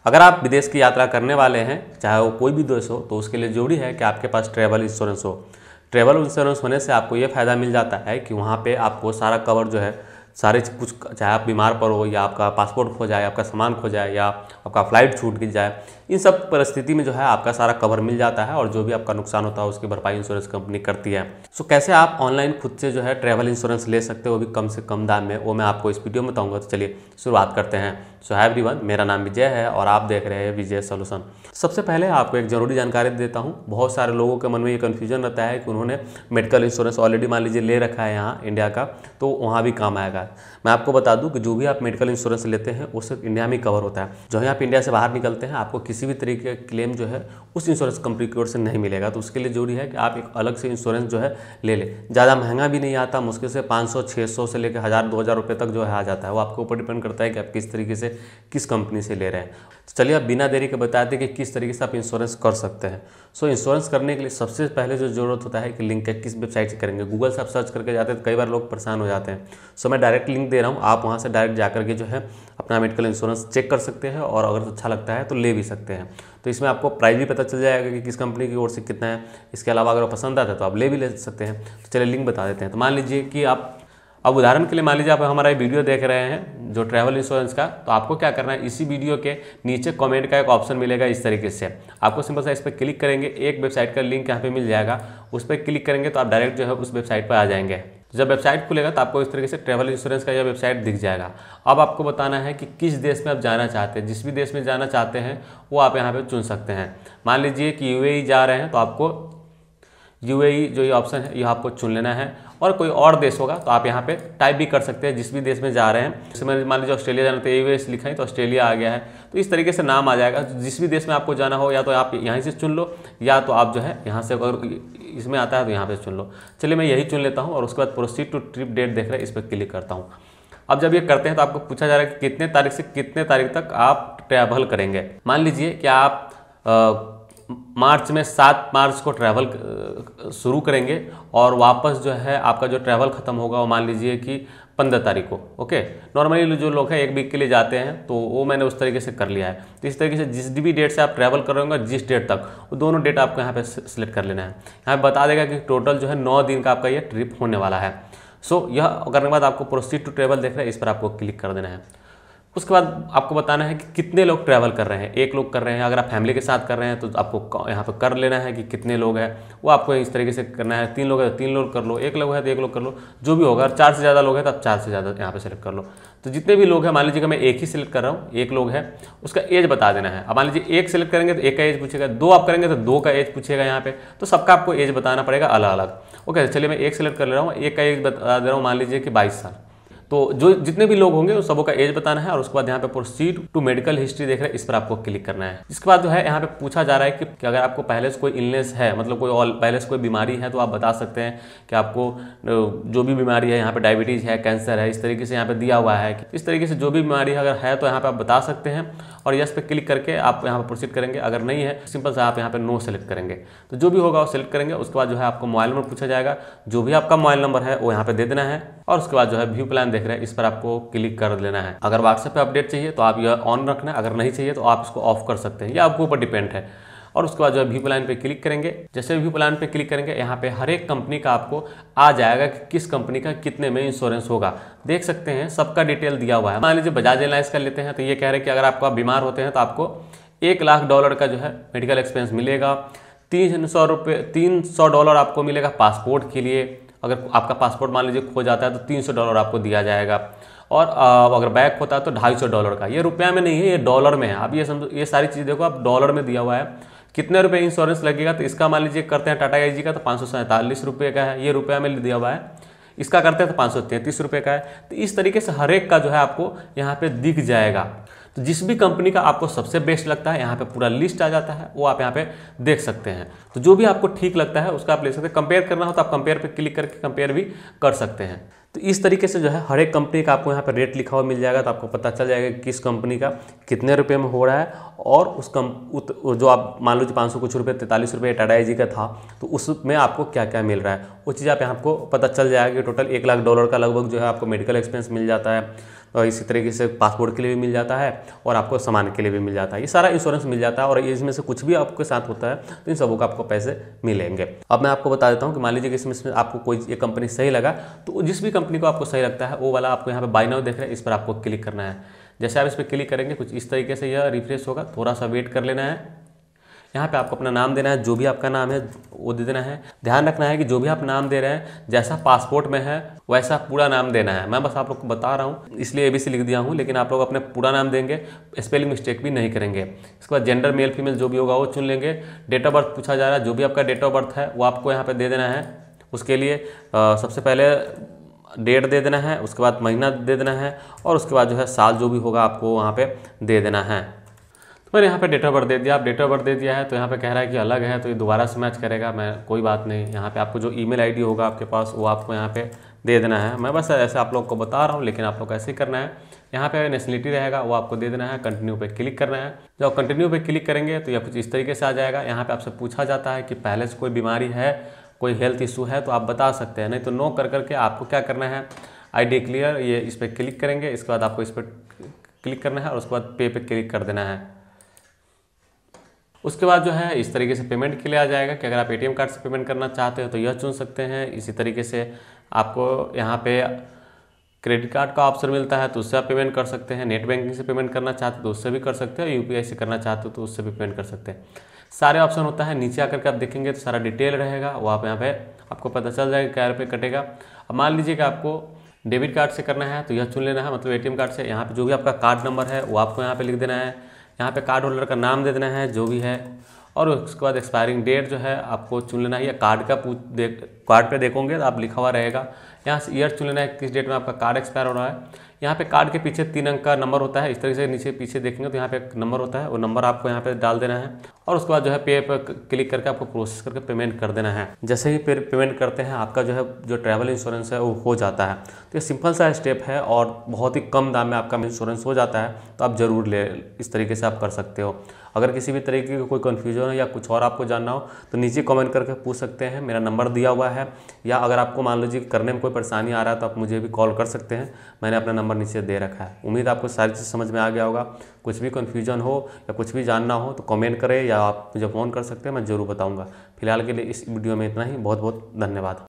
अगर आप विदेश की यात्रा करने वाले हैं, चाहे वो कोई भी देश हो, तो उसके लिए जरूरी है कि आपके पास ट्रैवल इंश्योरेंस हो। ट्रैवल इंश्योरेंस होने से आपको ये फ़ायदा मिल जाता है कि वहाँ पे आपको सारा कवर जो है, सारे कुछ, चाहे आप बीमार पड़ो या आपका पासपोर्ट खो जाए, आपका सामान खो जाए या आपका फ़्लाइट छूट गिर जाए, इन सब परिस्थिति में जो है आपका सारा कवर मिल जाता है और जो भी आपका नुकसान होता है उसकी भरपाई इंश्योरेंस कंपनी करती है। सो कैसे आप ऑनलाइन खुद से जो है ट्रैवल इंश्योरेंस ले सकते हो, वो भी कम से कम दाम में, वो मैं आपको इस वीडियो में बताऊँगा। तो चलिए शुरुआत करते हैं। सो हाय एवरीवन, मेरा नाम विजय है और आप देख रहे हैं विजय सॉल्यूशन। सबसे पहले आपको एक ज़रूरी जानकारी देता हूँ। बहुत सारे लोगों के मन में ये कन्फ्यूजन रहता है कि उन्होंने मेडिकल इंश्योरेंस ऑलरेडी मान लीजिए ले रखा है यहाँ इंडिया का, तो वहाँ भी काम आएगा। मैं आपको बता दूं कि जो भी आप मेडिकल इंश्योरेंस लेते हैं वो सिर्फ इंडिया में कवर होता है। जो है आप इंडिया से बाहर निकलते हैं, आपको किसी भी तरीके का क्लेम जो है उस इंश्योरेंस कंपनी की ओर से नहीं मिलेगा। तो उसके लिए जरूरी है कि आप एक अलग से इंश्योरेंस जो है ले लें। ज़्यादा महंगा भी नहीं आता, मुश्किल से 500-600 से लेकर 1000-2000 रुपये तक जो है आ जाता है। वो आपके ऊपर डिपेंड करता है कि आप किस तरीके से, किस कंपनी से ले रहे हैं। तो चलिए आप बिना देरी के बताते हैं कि किस तरीके से आप इंश्योरेंस कर सकते हैं। सो इंश्योरेंस करने के लिए सबसे पहले जो जरूरत होता है कि लिंक है, किस वेबसाइट से करेंगे। गूगल से आप सर्च करके जाते हैं तो कई बार लोग परेशान हो जाते हैं। सो मैं डायरेक्ट लिंक दे रहा हूँ, आप वहाँ से डायरेक्ट जाकर के जो है अपना मेडिकल इंश्योरेंस चेक कर सकते हैं और अगर अच्छा लगता है तो ले भी सकते हैं। तो इसमें आपको प्राइस भी पता चल जाएगा कि किस कंपनी की ओर से कितना है। इसके अलावा अगर पसंद आता है तो आप ले भी ले सकते हैं। तो चलिए लिंक बता देते हैं। तो मान लीजिए कि आप, अब उदाहरण के लिए मान लीजिए आप हमारा ये वीडियो देख रहे हैं जो ट्रैवल इंश्योरेंस का, तो आपको क्या करना है, इसी वीडियो के नीचे कमेंट का एक ऑप्शन मिलेगा। इस तरीके से आपको सिंपल सा इस पर क्लिक करेंगे, एक वेबसाइट का लिंक यहाँ पे मिल जाएगा, उस पर क्लिक करेंगे तो आप डायरेक्ट जो है उस वेबसाइट पर आ जाएंगे। जब वेबसाइट खुलेगा तो आपको इस तरीके से ट्रैवल इंश्योरेंस का यह वेबसाइट दिख जाएगा। अब आपको बताना है कि किस देश में आप जाना चाहते हैं। जिस भी देश में जाना चाहते हैं वो आप यहाँ पे चुन सकते हैं। मान लीजिए कि यूएई जा रहे हैं तो आपको यूएई जो ये ऑप्शन है यह आपको चुन लेना है। और कोई और देश होगा तो आप यहाँ पे टाइप भी कर सकते हैं जिस भी देश में जा रहे हैं। जैसे मैं मान लीजिए ऑस्ट्रेलिया जाना, तो यूएस लिखा है तो ऑस्ट्रेलिया आ गया है। तो इस तरीके से नाम आ जाएगा। जिस भी देश में आपको जाना हो, या तो आप यहीं से चुन लो या तो आप जो है यहाँ से, अगर इसमें आता है तो यहाँ पे चुन लो। चलिए मैं यही चुन लेता हूँ और उसके बाद प्रोसीड टू ट्रिप डेट देख रहे हैं, इस पर क्लिक करता हूँ। अब जब ये करते हैं तो आपको पूछा जा रहा है कि कितने तारीख से कितने तारीख तक आप ट्रैवल करेंगे। मान लीजिए कि आप मार्च में 7 मार्च को ट्रैवल शुरू करेंगे और वापस जो है आपका जो ट्रैवल ख़त्म होगा वो मान लीजिए कि 15 तारीख को। ओके, नॉर्मली जो लोग हैं 1 वीक के लिए जाते हैं तो वो मैंने उस तरीके से कर लिया है। तो इस तरीके से जिस भी डेट से आप ट्रैवल कर रहे होंगे, जिस डेट तक, वो दोनों डेट आपको यहाँ पे सिलेक्ट कर लेना है। यहाँ पे बता देगा कि टोटल जो है 9 दिन का आपका ये ट्रिप होने वाला है। सो यह करने के बाद आपको प्रोसीड टू ट्रैवल देख रहे हैं, इस पर आपको क्लिक कर देना है। उसके बाद आपको बताना है कि कितने लोग ट्रैवल कर रहे हैं। 1 लोग कर रहे हैं, अगर आप फैमिली के साथ कर रहे हैं तो आपको यहाँ पर कर लेना है कि कितने लोग हैं, वो आपको इस तरीके से करना है। 3 लोग है तो 3 लोग कर लो, 1 लोग है तो 1 लोग कर लो, जो भी होगा। 4 से ज़्यादा लोग हैं तो आप 4 से ज़्यादा यहाँ पे सेलेक्ट कर लो। तो जितने भी लोग हैं, मान लीजिए कि मैं 1 ही सिलेक्ट कर रहा हूँ, 1 लोग है, उसका एज बता देना है। अब मान लीजिए 1 सिलेक्ट करेंगे तो 1 का एज पूछेगा, 2 आप करेंगे तो 2 का एज पूछेगा यहाँ पे। तो सबका आपको एज बताना पड़ेगा अलग अलग। ओके, चलिए मैं 1 सिलेक्ट कर ले रहा हूँ, 1 का एज बता दे रहा हूँ, मान लीजिए कि 22 साल। तो जो जितने भी लोग होंगे उन सबों का एज बताना है और उसके बाद यहाँ पे प्रोसीड टू मेडिकल हिस्ट्री देख रहे हैं, इस पर आपको क्लिक करना है। इसके बाद जो है यहाँ पे पूछा जा रहा है कि अगर आपको पहले से कोई इलनेस है, मतलब कोई पहले से कोई बीमारी है, तो आप बता सकते हैं कि आपको जो भी बीमारी है, यहाँ पे डायबिटीज़ है, कैंसर है, इस तरीके से यहाँ पे दिया हुआ है कि इस तरीके से जो भी बीमारी अगर है तो यहाँ पे आप बता सकते हैं और यस पे क्लिक करके आप यहाँ पर प्रोसीड करेंगे। अगर नहीं है सिंपल से आप यहाँ पे नो सेलेक्ट करेंगे। तो जो भी होगा वो सेलेक्ट करेंगे। उसके बाद जो है आपको मोबाइल नंबर पूछा जाएगा, जो भी आपका मोबाइल नंबर है वो यहाँ पे दे देना है और उसके बाद जो है व्यू प्लान देख रहे हैं, इस पर आपको क्लिक कर लेना है। अगर व्हाट्सएप पे अपडेट चाहिए तो आप यह ऑन रखना है, अगर नहीं चाहिए तो आप इसको ऑफ कर सकते हैं, या आपके ऊपर डिपेंड है। और उसके बाद जो है व्यू प्लान पे क्लिक करेंगे। जैसे व्यू प्लान पे क्लिक करेंगे यहाँ पे हर एक कंपनी का आपको आ जाएगा कि किस कंपनी का कितने में इंश्योरेंस होगा। देख सकते हैं सबका डिटेल दिया हुआ है। मान लीजिए बजाज एलायंस का लेते हैं तो ये कह रहे हैं कि अगर आपको बीमार होते हैं तो आपको $1,00,000 का जो है मेडिकल एक्सपेंस मिलेगा। $300 आपको मिलेगा पासपोर्ट के लिए। अगर आपका पासपोर्ट मान लीजिए खो जाता है तो $300 आपको दिया जाएगा। और अगर बैक होता है तो $250 का। ये रुपया में नहीं है, ये डॉलर में है। आप ये समझो, ये सारी चीज़ देखो, आप डॉलर में दिया हुआ है। कितने रुपए इंश्योरेंस लगेगा, तो इसका मान लीजिए करते हैं टाटा आईजी का तो 547 रुपये का है, ये रुपया में दिया हुआ है। इसका करते हैं तो 533 रुपये का है। तो इस तरीके से हर एक का जो है आपको यहाँ पे दिख जाएगा। तो जिस भी कंपनी का आपको सबसे बेस्ट लगता है यहाँ पे पूरा लिस्ट आ जाता है, वो आप यहाँ पे देख सकते हैं। तो जो भी आपको ठीक लगता है उसका आप ले सकते हैं। कंपेयर करना हो तो आप कंपेयर पे क्लिक करके कंपेयर भी कर सकते हैं। तो इस तरीके से जो है हर एक कंपनी का आपको यहाँ पे रेट लिखा हुआ मिल जाएगा। तो आपको पता चल जाएगा कि किस कंपनी का कितने रुपए में हो रहा है। और जो आप मान लो 500 कुछ रुपये 43 रुपये टाटा आईजी का था, तो उसमें आपको क्या क्या मिल रहा है वो चीज़ आप यहाँ आपको पता चल जाएगा कि टोटल $1,00,000 का लगभग जो है आपको मेडिकल एक्सपेंस मिल जाता है। इसी तरीके से पासपोर्ट के लिए भी मिल जाता है और आपको सामान के लिए भी मिल जाता है। ये सारा इंश्योरेंस मिल जाता है और इसमें से कुछ भी आपके साथ होता है तो इन सबों का आपको पैसे मिलेंगे। अब मैं आपको बता देता हूँ कि मान लीजिए कि इसमें आपको कोई एक कंपनी सही लगा, तो जिस भी कंपनी को आपको सही लगता है वो वाला आपको यहाँ पे बाय नाउ देख रहे हैं, इस पर आपको क्लिक करना है। जैसे आप इस पर क्लिक करेंगे कुछ इस तरीके से यह रिफ्रेश होगा, थोड़ा सा वेट कर लेना है। यहाँ पे आपको अपना नाम देना है, जो भी आपका नाम है वो दे देना है। ध्यान रखना है कि जो भी आप नाम दे रहे हैं जैसा पासपोर्ट में है वैसा पूरा नाम देना है। मैं बस आप लोग को बता रहा हूँ इसलिए ABC लिख दिया हूँ, लेकिन आप लोग अपने पूरा नाम देंगे, स्पेलिंग मिस्टेक भी नहीं करेंगे। इसके बाद जेंडर मेल फीमेल जो भी होगा वो चुन लेंगे। डेट ऑफ बर्थ पूछा जा रहा है, जो भी आपका डेट ऑफ बर्थ है वो आपको यहाँ पर दे देना है। उसके लिए सबसे पहले डेट दे देना है, उसके बाद महीना दे देना है और उसके बाद जो है साल जो भी होगा आपको वहाँ पे दे देना है। तो मैंने यहाँ पे डेट ऑफ बर्थ दे दिया। आप डेट ऑफ बर्थ दे दिया है तो यहाँ पे कह रहा है कि अलग है, तो ये दोबारा से मैच करेगा। मैं कोई बात नहीं, यहाँ पे आपको जो ईमेल आईडी होगा आपके पास वो आपको यहाँ पे दे देना है। मैं बस ऐसे आप लोग को बता रहा हूँ, लेकिन आप लोग को ऐसे ही करना है। यहाँ पे नेशनलिटी रहेगा वो आपको दे देना है, कंटिन्यू पे क्लिक करना है। जब आप कंटिन्यू पे क्लिक करेंगे तो यह कुछ इस तरीके से आ जाएगा। यहाँ पे आपसे पूछा जाता है कि पहले से कोई बीमारी है, कोई हेल्थ इशू है तो आप बता सकते हैं, नहीं तो नो कर करके आपको क्या करना है, आई डिक्लेयर, ये इस पर क्लिक करेंगे। इसके बाद आपको इस पर क्लिक करना है और उसके बाद पे क्लिक कर देना है। उसके बाद जो है इस तरीके से पेमेंट के लिए आ जाएगा कि अगर आप ATM कार्ड से पेमेंट करना चाहते हो तो यह चुन सकते हैं। इसी तरीके से आपको यहाँ पे क्रेडिट कार्ड का ऑप्शन मिलता है तो उससे आप पेमेंट कर सकते हैं। नेट बैंकिंग से पेमेंट करना चाहते हो तो उससे भी कर सकते हैं, UPI से करना चाहते हो तो उससे भी पेमेंट कर सकते हैं। सारे ऑप्शन होता है। नीचे आकर के आप देखेंगे तो सारा डिटेल रहेगा, वो आप यहाँ पे आपको पता चल जाएगा क्या रुपये कटेगा। अब मान लीजिए कि आपको डेबिट कार्ड से करना है तो यह चुन लेना है, मतलब ATM कार्ड से। यहाँ पे जो भी आपका कार्ड नंबर है वो आपको यहाँ पे लिख देना है। यहाँ पे कार्ड होल्डर का नाम दे देना है जो भी है, और उसके बाद एक्सपायरिंग डेट जो है आपको चुन लेना है। या कार्ड का कार्ड पे देखोगे तो आप लिखा हुआ रहेगा, यहाँ से ईयर चुन लेना है किस डेट में आपका कार्ड एक्सपायर हो रहा है। यहाँ पे कार्ड के पीछे 3 अंक का नंबर होता है, इस तरीके से नीचे पीछे देखेंगे तो यहाँ पे एक नंबर होता है, वो नंबर आपको यहाँ पे डाल देना है और उसके बाद जो है पे पर क्लिक करके आपको प्रोसेस करके पेमेंट कर देना है। जैसे ही पेमेंट करते हैं आपका जो है जो ट्रैवल इंश्योरेंस है वो हो जाता है। तो ये सिंपल सा स्टेप है और बहुत ही कम दाम में आपका इंश्योरेंस हो जाता है, तो आप ज़रूर ले, इस तरीके से आप कर सकते हो। अगर किसी भी तरीके का कोई कन्फ्यूजन हो या कुछ और आपको जानना हो तो नीचे कमेंट करके पूछ सकते हैं, मेरा नंबर दिया हुआ है। या अगर आपको मान लीजिए करने में कोई परेशानी आ रहा है तो आप मुझे भी कॉल कर सकते हैं, मैंने अपना नंबर नीचे दे रखा है। उम्मीद आपको सारी चीज़ समझ में आ गया होगा। कुछ भी कन्फ्यूजन हो या कुछ भी जानना हो तो कमेंट करें या आप मुझे फ़ोन कर सकते हैं, मैं ज़रूर बताऊँगा। फिलहाल के लिए इस वीडियो में इतना ही। बहुत बहुत धन्यवाद।